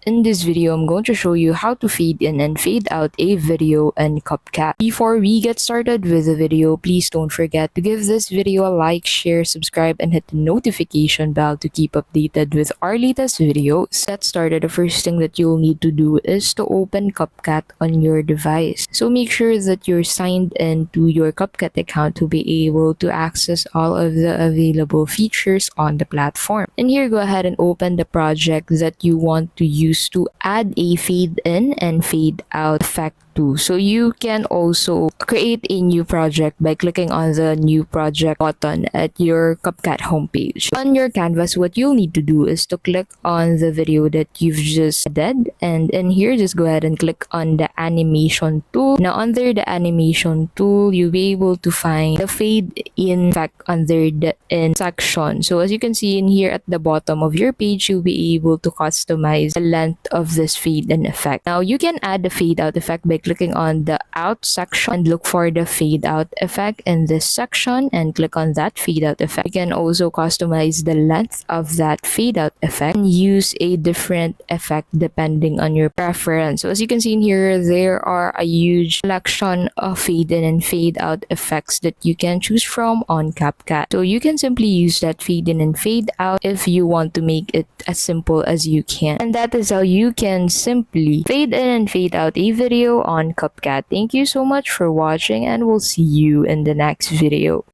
In this video, I'm going to show you how to fade in and fade out a video in CapCut. Before we get started with the video, please don't forget to give this video a like, share, subscribe, and hit the notification bell to keep updated with our latest videos. Get started, the first thing that you'll need to do is to open CapCut on your device. So make sure that you're signed in to your CapCut account to be able to access all of the available features on the platform. And here, go ahead and open the project that you want to use to add a fade in and fade out effect. So you can also create a new project by clicking on the new project button at your CapCut homepage. On your canvas, what you'll need to do is to click on the video that you've just added, and in here, just go ahead and click on the animation tool. Now under the animation tool, you'll be able to find the fade in effect under the in section. So as you can see in here at the bottom of your page, you'll be able to customize the length of this fade in effect. Now you can add the fade out effect by clicking on the out section and look for the fade out effect in this section and click on that fade out effect. You can also customize the length of that fade out effect and use a different effect depending on your preference. So as you can see in here, there are a huge selection of fade in and fade out effects that you can choose from on CapCut. So you can simply use that fade in and fade out if you want to make it as simple as you can. And that is how you can simply fade in and fade out a video on CapCut. Thank you so much for watching, and we'll see you in the next video.